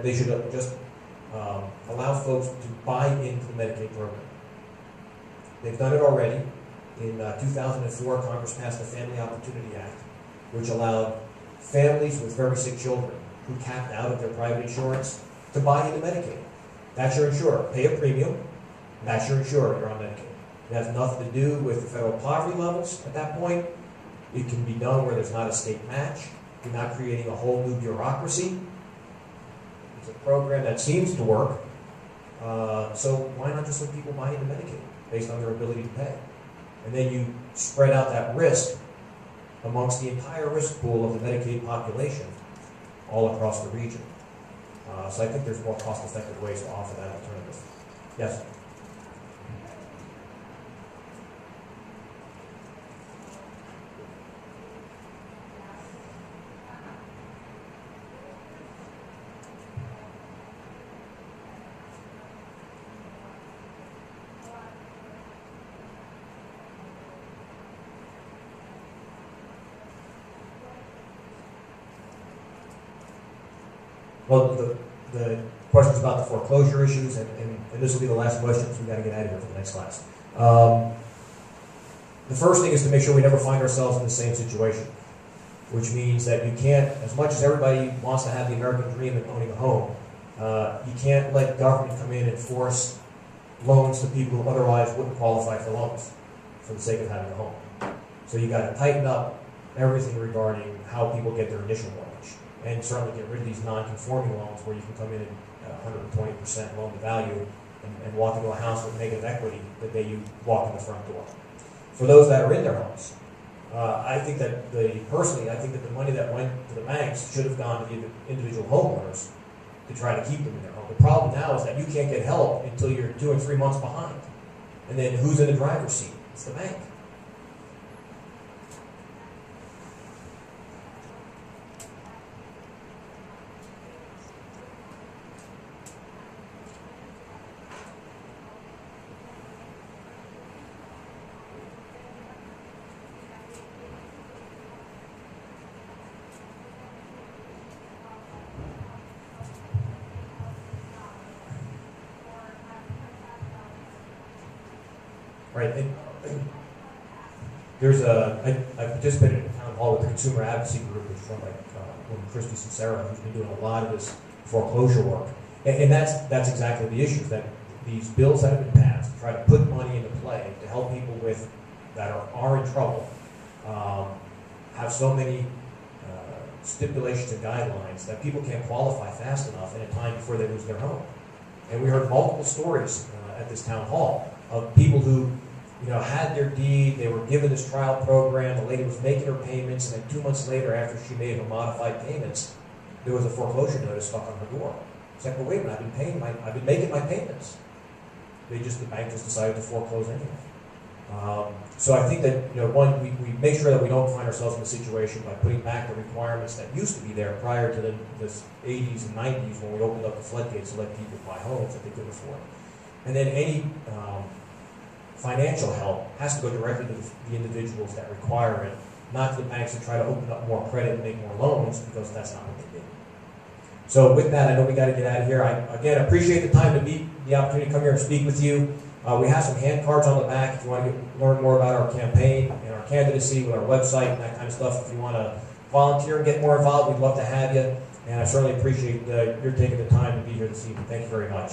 they should just allow folks to buy into the Medicaid program. They've done it already. In 2004, Congress passed the Family Opportunity Act, which allowed families with very sick children who capped out of their private insurance to buy into Medicaid. That's your insurer. Pay a premium, that's your insurer. You're on Medicaid. It has nothing to do with the federal poverty levels at that point. It can be done where there's not a state match. You're not creating a whole new bureaucracy. It's a program that seems to work. So why not just let people buy into Medicaid based on their ability to pay? And then you spread out that risk amongst the entire risk pool of the Medicaid population all across the region. So I think there's more cost-effective ways to offer that alternative. Yes? Well, the questions about the foreclosure issues, and this will be the last question, so we've got to get out of here for the next class. The first thing is to make sure we never find ourselves in the same situation, which means that you can't, as much as everybody wants to have the American dream of owning a home, you can't let government come in and force loans to people who otherwise wouldn't qualify for loans for the sake of having a home. So you got to tighten up everything regarding how people get their initial mortgage, and certainly get rid of these non-conforming loans where you can come in at 120% loan to value and walk into a house with negative equity the day you walk in the front door. For those that are in their homes, I think that the money that went to the banks should have gone to the individual homeowners to try to keep them in their home. The problem now is that you can't get help until you're 2 and 3 months behind. And then who's in the driver's seat? It's the bank. Right. I participated in a town hall with the Consumer Advocacy Group, which is run by Christy Sincera, who's been doing a lot of this foreclosure work. And that's exactly the issue, that these bills that have been passed try to put money into play to help people that are in trouble have so many stipulations and guidelines that people can't qualify fast enough in a time before they lose their home. And we heard multiple stories at this town hall of people who had their deed, they were given this trial program, the lady was making her payments, and then 2 months later, after she made her modified payments, there was a foreclosure notice stuck on her door. It's like, well, wait a minute, I've been making my payments. The bank just decided to foreclose anyway. So I think that, we make sure that we don't find ourselves in a situation by putting back the requirements that used to be there prior to the 80s and 90s when we opened up the floodgates to let people buy homes that they couldn't afford. And then any financial help has to go directly to the individuals that require it, not to the banks that try to open up more credit and make more loans, because that's not what they do. So with that, I know we got to get out of here. I, again, appreciate the time to meet, the opportunity to come here and speak with you. We have some hand cards on the back if you want to learn more about our campaign and our candidacy with our website and that kind of stuff. If you want to volunteer and get more involved, we'd love to have you. And I certainly appreciate your taking the time to be here this evening. Thank you very much.